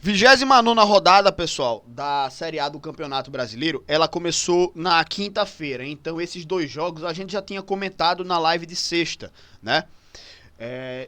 29ª rodada, pessoal, da Série A do Campeonato Brasileiro, ela começou na quinta-feira, então esses dois jogos a gente já tinha comentado na live de sexta, né?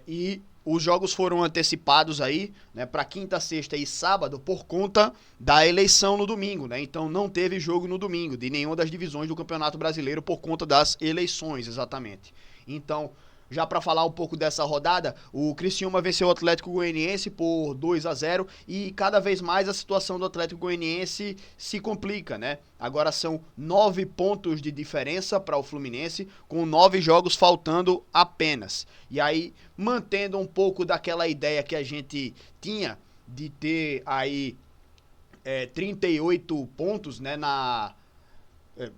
E os jogos foram antecipados aí, né, para quinta, sexta e sábado por conta da eleição no domingo, né? Então não teve jogo no domingo de nenhuma das divisões do Campeonato Brasileiro por conta das eleições, exatamente. Então, já para falar um pouco dessa rodada, o Criciúma venceu o Atlético Goianiense por 2-0 e cada vez mais a situação do Atlético Goianiense se complica, né? Agora são 9 pontos de diferença para o Fluminense, com 9 jogos faltando apenas. E aí, mantendo um pouco daquela ideia que a gente tinha de ter aí 38 pontos, né,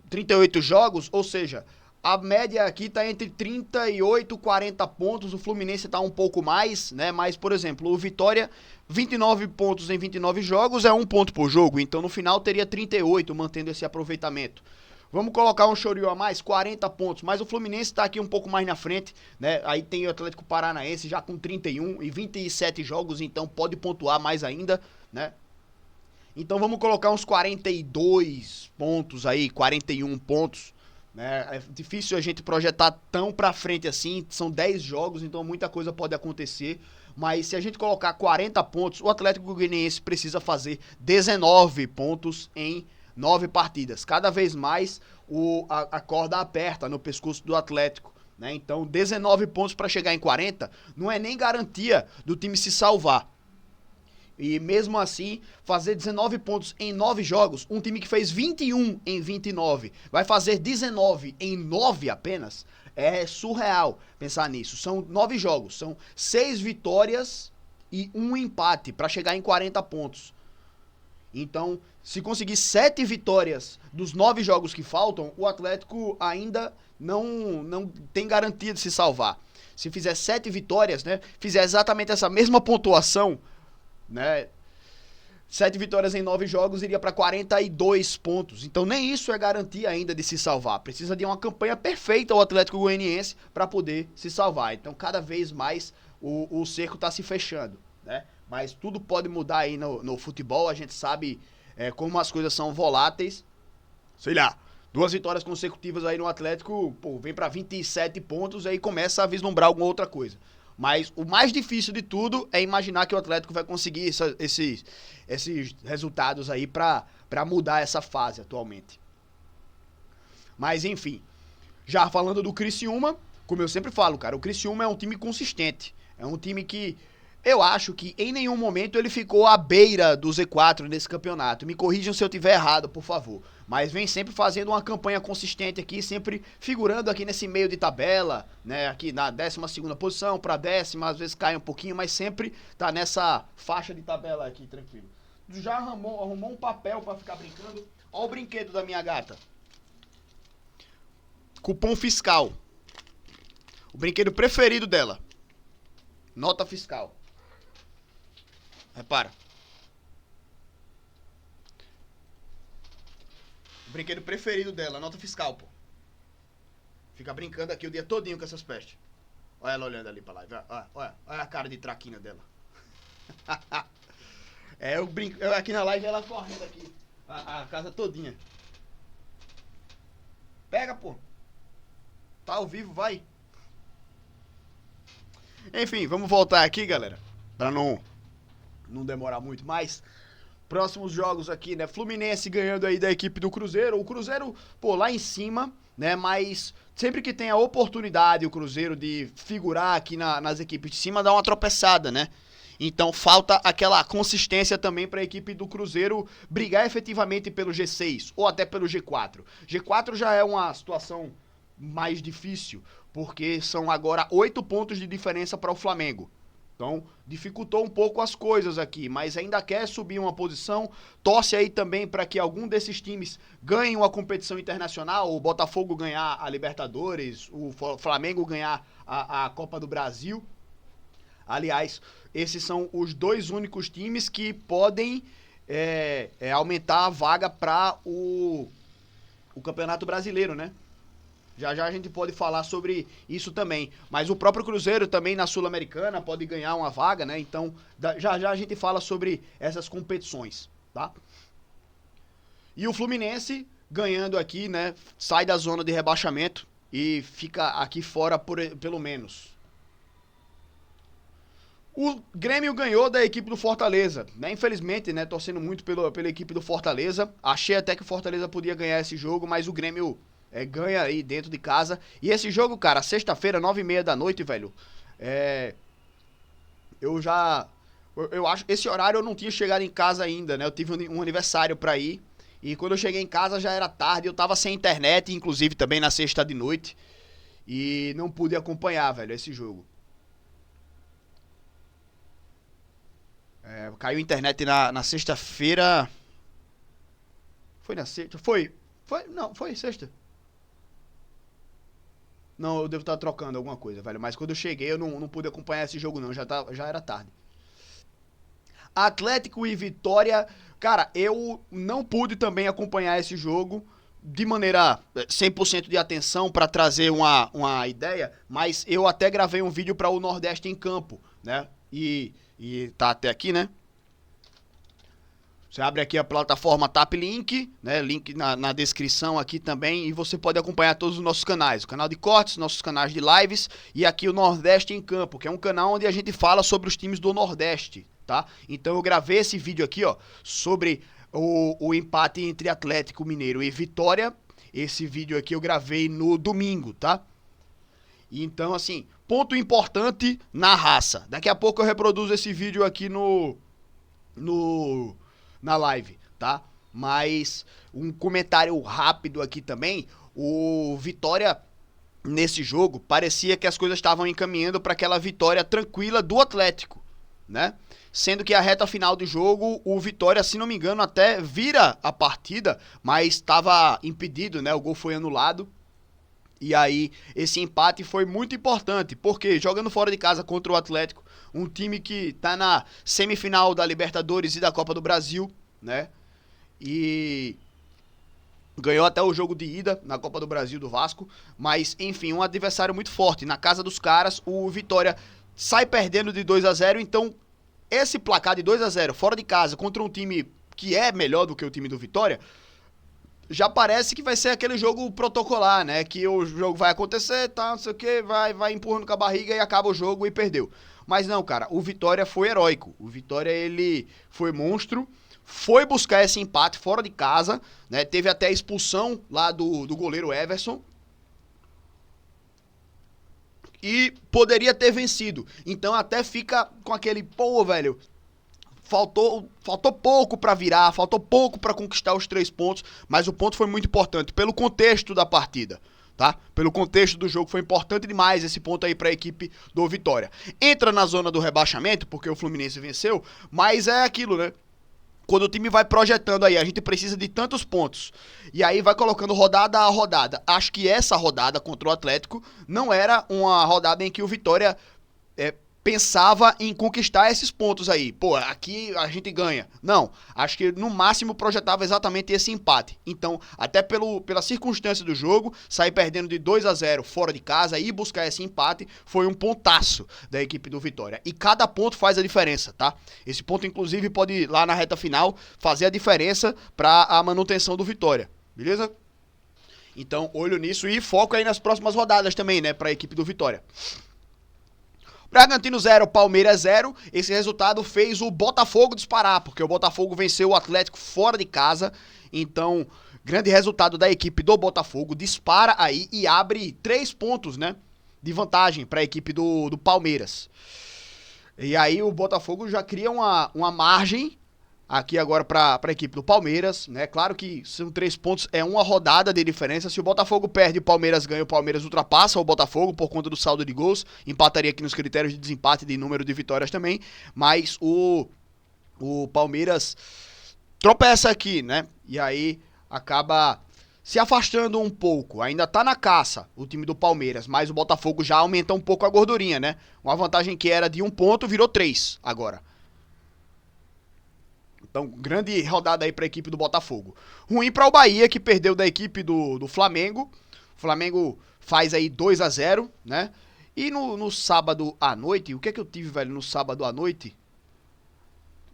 38 jogos, ou seja, a média aqui está entre 38 e 40 pontos, o Fluminense está um pouco mais, né? Mas, por exemplo, o Vitória, 29 pontos em 29 jogos é um ponto por jogo, então no final teria 38, mantendo esse aproveitamento. Vamos colocar um chorinho a mais, 40 pontos, mas o Fluminense está aqui um pouco mais na frente, né? Aí tem o Atlético Paranaense já com 31 e 27 jogos, então pode pontuar mais ainda, né? Então vamos colocar uns 42 pontos aí, 41 pontos, né? É difícil a gente projetar tão pra frente assim, são 10 jogos, então muita coisa pode acontecer. Mas se a gente colocar 40 pontos, o Atlético Goianiense precisa fazer 19 pontos em 9 partidas. Cada vez mais a corda aperta no pescoço do Atlético, né? Então 19 pontos para chegar em 40 não é nem garantia do time se salvar. E mesmo assim, fazer 19 pontos em 9 jogos, um time que fez 21 em 29, vai fazer 19 em 9 apenas, é surreal pensar nisso. São 9 jogos, são 6 vitórias e um empate para chegar em 40 pontos. Então, se conseguir 7 vitórias dos 9 jogos que faltam, o Atlético ainda não tem garantia de se salvar. Se fizer 7 vitórias, né, fizer exatamente essa mesma pontuação, né? 7 vitórias em 9 jogos iria para 42 pontos. Então nem isso é garantia ainda de se salvar. Precisa de uma campanha perfeita o Atlético Goianiense para poder se salvar. Então cada vez mais o cerco está se fechando, né? Mas tudo pode mudar aí no futebol. A gente sabe como as coisas são voláteis. Sei lá, 2 vitórias consecutivas aí no Atlético, pô, vem para 27 pontos e aí começa a vislumbrar alguma outra coisa. Mas o mais difícil de tudo é imaginar que o Atlético vai conseguir esses resultados aí pra mudar essa fase atualmente. Mas enfim, já falando do Criciúma, como eu sempre falo, cara, o Criciúma é um time consistente. É um time que eu acho que em nenhum momento ele ficou à beira do Z4 nesse campeonato. Me corrijam se eu tiver errado, por favor. Mas vem sempre fazendo uma campanha consistente aqui, sempre figurando aqui nesse meio de tabela, né? Aqui na 12ª posição para décima, às vezes cai um pouquinho, mas sempre tá nessa faixa de tabela aqui, tranquilo. Já arrumou um papel para ficar brincando. Ó o brinquedo da minha gata. Cupom fiscal. O brinquedo preferido dela. Nota fiscal. Repara. O brinquedo preferido dela, nota fiscal, pô. Fica brincando aqui o dia todinho com essas pestes. Olha ela olhando ali pra lá. Olha a cara de traquina dela. Aqui na live ela correndo aqui. A casa todinha. Pega, pô. Tá ao vivo, vai. Enfim, vamos voltar aqui, galera. Pra não demorar muito mais. Próximos jogos aqui, né? Fluminense ganhando aí da equipe do Cruzeiro. O Cruzeiro, pô, lá em cima, né? Mas sempre que tem a oportunidade o Cruzeiro de figurar aqui nas equipes de cima, dá uma tropeçada, né? Então falta aquela consistência também para a equipe do Cruzeiro brigar efetivamente pelo G6 ou até pelo G4. G4 já é uma situação mais difícil, porque são agora 8 pontos de diferença para o Flamengo. Então, dificultou um pouco as coisas aqui, mas ainda quer subir uma posição. Torce aí também para que algum desses times ganhe uma competição internacional, o Botafogo ganhar a Libertadores, o Flamengo ganhar a Copa do Brasil. Aliás, esses são os 2 únicos times que podem aumentar a vaga para o Campeonato Brasileiro, né? Já já a gente pode falar sobre isso também. Mas o próprio Cruzeiro também na Sul-Americana pode ganhar uma vaga, né? Então, já já a gente fala sobre essas competições, tá? E o Fluminense ganhando aqui, né? Sai da zona de rebaixamento e fica aqui fora pelo menos. O Grêmio ganhou da equipe do Fortaleza, né? Infelizmente, né? Torcendo muito pela equipe do Fortaleza. Achei até que o Fortaleza podia ganhar esse jogo, mas o Grêmio ganha aí dentro de casa. E esse jogo, cara, sexta-feira, 9h30 da noite, velho. Eu já... Eu acho esse horário eu não tinha chegado em casa ainda, né? Eu tive um aniversário pra ir. E quando eu cheguei em casa já era tarde. Eu tava sem internet, inclusive também na sexta de noite. E não pude acompanhar, velho, esse jogo. Caiu a internet na sexta-feira. Foi na sexta? Foi? Não, foi sexta. Não, eu devo estar trocando alguma coisa, velho. Mas quando eu cheguei, eu não pude acompanhar esse jogo, não. Já era tarde. Atlético e Vitória. Cara, eu não pude também acompanhar esse jogo de maneira 100% de atenção para trazer uma ideia. Mas eu até gravei um vídeo para o Nordeste em Campo, né? E tá até aqui, né? Você abre aqui a plataforma Tap Link, né? Link na descrição aqui também. E você pode acompanhar todos os nossos canais. O canal de cortes, nossos canais de lives. E aqui o Nordeste em Campo, que é um canal onde a gente fala sobre os times do Nordeste, tá? Então eu gravei esse vídeo aqui, ó, sobre o empate entre Atlético Mineiro e Vitória. Esse vídeo aqui eu gravei no domingo, tá? Então, assim, ponto importante na raça. Daqui a pouco eu reproduzo esse vídeo aqui na live, tá? Mas um comentário rápido aqui também. O Vitória, nesse jogo, parecia que as coisas estavam encaminhando para aquela vitória tranquila do Atlético, né? Sendo que a reta final do jogo, o Vitória, se não me engano, até vira a partida, mas estava impedido, né? O gol foi anulado. E aí, esse empate foi muito importante, porque jogando fora de casa contra o Atlético, um time que tá na semifinal da Libertadores e da Copa do Brasil, né? E ganhou até o jogo de ida na Copa do Brasil do Vasco, mas enfim, um adversário muito forte. Na casa dos caras, o Vitória sai perdendo de 2-0, então esse placar de 2-0 fora de casa contra um time que é melhor do que o time do Vitória, já parece que vai ser aquele jogo protocolar, né? Que o jogo vai acontecer, tá, não sei o que, vai empurrando com a barriga e acaba o jogo e perdeu. Mas não, cara, o Vitória foi heróico. O Vitória, ele foi monstro, foi buscar esse empate fora de casa, né? Teve até a expulsão lá do goleiro Everson. E poderia ter vencido. Então até fica com aquele, pô, velho, faltou pouco pra virar, faltou pouco pra conquistar os 3 pontos, mas o ponto foi muito importante pelo contexto da partida, tá? Pelo contexto do jogo foi importante demais esse ponto aí pra equipe do Vitória. Entra na zona do rebaixamento, porque o Fluminense venceu, mas é aquilo, né? Quando o time vai projetando aí, a gente precisa de tantos pontos. E aí vai colocando rodada a rodada. Acho que essa rodada contra o Atlético não era uma rodada em que o Vitória pensava em conquistar esses pontos aí. Pô, aqui a gente ganha. Não, acho que no máximo projetava exatamente esse empate. Então, até pela circunstância do jogo, sair perdendo de 2-0 fora de casa e buscar esse empate foi um pontaço da equipe do Vitória. E cada ponto faz a diferença, tá? Esse ponto, inclusive, pode, lá na reta final, fazer a diferença para a manutenção do Vitória. Beleza? Então, olho nisso e foco aí nas próximas rodadas também, né, para a equipe do Vitória. Bragantino 0, Palmeiras 0. Esse resultado fez o Botafogo disparar, porque o Botafogo venceu o Atlético fora de casa. Então, grande resultado da equipe do Botafogo. Dispara aí e abre 3 pontos, né, de vantagem para a equipe do Palmeiras. E aí o Botafogo já cria uma margem aqui agora para a equipe do Palmeiras, né? Claro que são 3 pontos, é uma rodada de diferença. Se o Botafogo perde e o Palmeiras ganha, o Palmeiras ultrapassa o Botafogo por conta do saldo de gols. Empataria aqui nos critérios de desempate de número de vitórias também. Mas o Palmeiras tropeça aqui, né? E aí acaba se afastando um pouco. Ainda tá na caça o time do Palmeiras, mas o Botafogo já aumenta um pouco a gordurinha, né? Uma vantagem que era de 1 ponto virou 3 agora. Então, grande rodada aí para a equipe do Botafogo. Ruim para o Bahia, que perdeu da equipe do Flamengo. Flamengo faz aí 2-0, né? E no sábado à noite, o que é que eu tive, velho, no sábado à noite?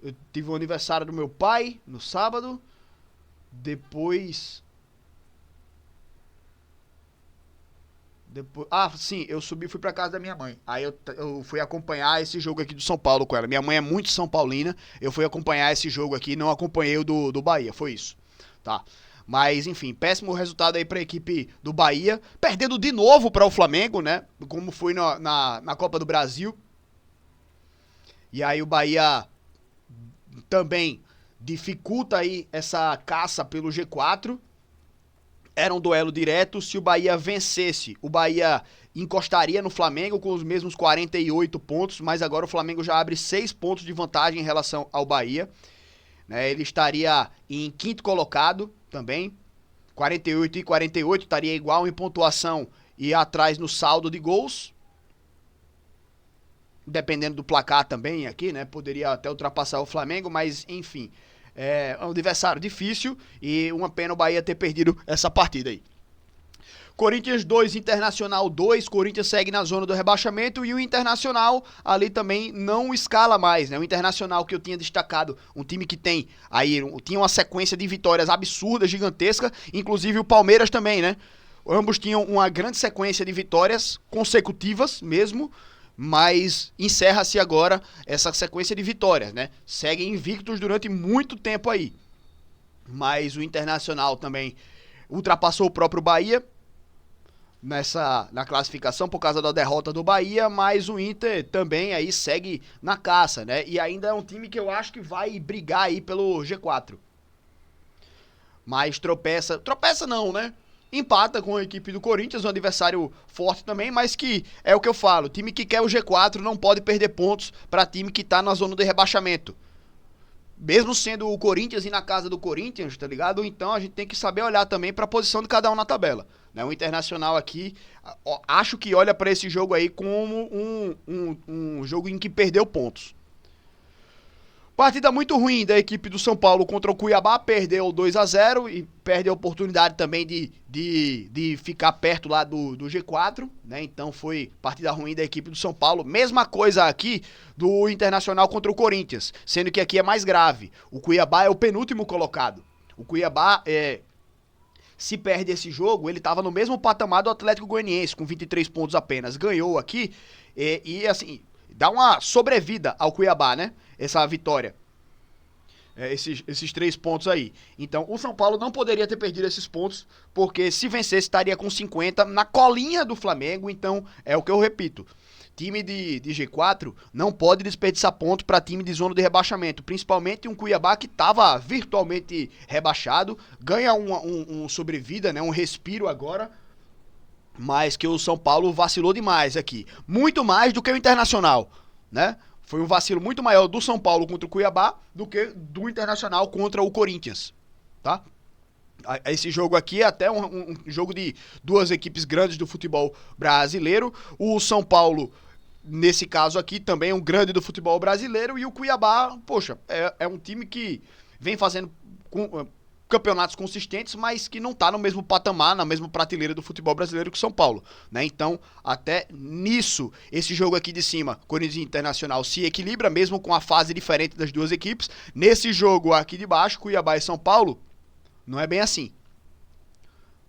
Eu tive o aniversário do meu pai no sábado. Depois... sim, eu fui pra casa da minha mãe. Aí eu fui acompanhar esse jogo aqui do São Paulo com ela. Minha mãe é muito São Paulina. Eu fui acompanhar esse jogo aqui, não acompanhei o do Bahia, foi isso. Tá. Mas, enfim, péssimo resultado aí pra equipe do Bahia. Perdendo de novo para o Flamengo, né? Como foi na Copa do Brasil. E aí o Bahia também dificulta aí essa caça pelo G4. Era um duelo direto. Se o Bahia vencesse, o Bahia encostaria no Flamengo com os mesmos 48 pontos, mas agora o Flamengo já abre 6 pontos de vantagem em relação ao Bahia. Ele estaria em quinto colocado também, 48 e 48, estaria igual em pontuação e atrás no saldo de gols. Dependendo do placar também aqui, né? Poderia até ultrapassar o Flamengo, mas enfim... É um adversário difícil e uma pena o Bahia ter perdido essa partida aí. Corinthians 2, Internacional 2, Corinthians segue na zona do rebaixamento e o Internacional ali também não escala mais, né? O Internacional que eu tinha destacado, um time que tinha uma sequência de vitórias absurda, gigantesca, inclusive o Palmeiras também, né? Ambos tinham uma grande sequência de vitórias consecutivas mesmo, mas encerra-se agora essa sequência de vitórias, né? Seguem invictos durante muito tempo aí. Mas o Internacional também ultrapassou o próprio Bahia na classificação por causa da derrota do Bahia, mas o Inter também aí segue na caça, né? E ainda é um time que eu acho que vai brigar aí pelo G4. Mas tropeça não, né? Empata com a equipe do Corinthians, um adversário forte também, mas que é o que eu falo, time que quer o G4 não pode perder pontos para time que tá na zona de rebaixamento. Mesmo sendo o Corinthians e na casa do Corinthians, tá ligado? Então a gente tem que saber olhar também para a posição de cada um na tabela, né? O Internacional aqui, acho que olha para esse jogo aí como um jogo em que perdeu pontos. Partida muito ruim da equipe do São Paulo contra o Cuiabá, perdeu 2-0 e perde a oportunidade também de ficar perto lá do G4, né? Então foi partida ruim da equipe do São Paulo. Mesma coisa aqui do Internacional contra o Corinthians, sendo que aqui é mais grave. O Cuiabá é o penúltimo colocado. O Cuiabá, se perde esse jogo, ele estava no mesmo patamar do Atlético Goianiense, com 23 pontos apenas. Ganhou aqui e assim, dá uma sobrevida ao Cuiabá, né? Essa vitória, esses 3 pontos aí. Então o São Paulo não poderia ter perdido esses pontos, porque se vencesse estaria com 50 na colinha do Flamengo. Então é o que eu repito, time de G4 não pode desperdiçar ponto para time de zona de rebaixamento, principalmente um Cuiabá que estava virtualmente rebaixado, ganha um sobrevida, né, um respiro agora, mas que o São Paulo vacilou demais aqui, muito mais do que o Internacional, né? Foi um vacilo muito maior do São Paulo contra o Cuiabá do que do Internacional contra o Corinthians, tá? Esse jogo aqui é até um jogo de duas equipes grandes do futebol brasileiro. O São Paulo, nesse caso aqui, também é um grande do futebol brasileiro. E o Cuiabá, poxa, é um time que vem fazendo campeonatos consistentes, mas que não tá no mesmo patamar, na mesma prateleira do futebol brasileiro que o São Paulo, né? Então, até nisso, esse jogo aqui de cima, Corinthians e Internacional, se equilibra mesmo com a fase diferente das duas equipes. Nesse jogo aqui de baixo, Cuiabá e São Paulo, não é bem assim,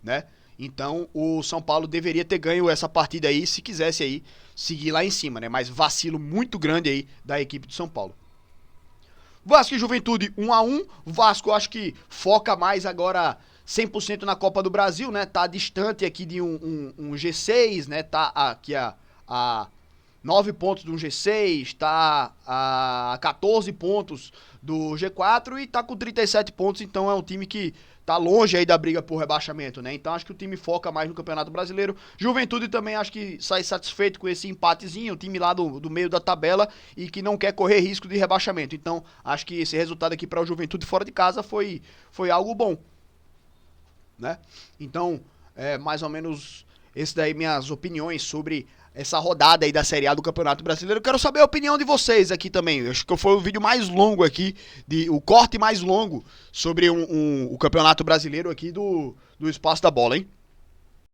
né? Então, o São Paulo deveria ter ganho essa partida aí, se quisesse aí seguir lá em cima, né? Mas vacilo muito grande aí da equipe do São Paulo. Vasco e Juventude 1-1. Vasco acho que foca mais agora 100% na Copa do Brasil, né? Tá distante aqui de um G6, né? Tá aqui a 9 pontos do G6, tá a 14 pontos do G4 e tá com 37 pontos, então é um time que tá longe aí da briga por rebaixamento, né? Então acho que o time foca mais no Campeonato Brasileiro. Juventude também acho que sai satisfeito com esse empatezinho, o time lá do meio da tabela e que não quer correr risco de rebaixamento. Então acho que esse resultado aqui para o Juventude fora de casa foi algo bom, né? Então, mais ou menos esse daí minhas opiniões sobre essa rodada aí da Série A do Campeonato Brasileiro. Eu quero saber a opinião de vocês aqui também. Acho que foi o vídeo mais longo aqui, o corte mais longo sobre o Campeonato Brasileiro aqui do Espaço da Bola, hein?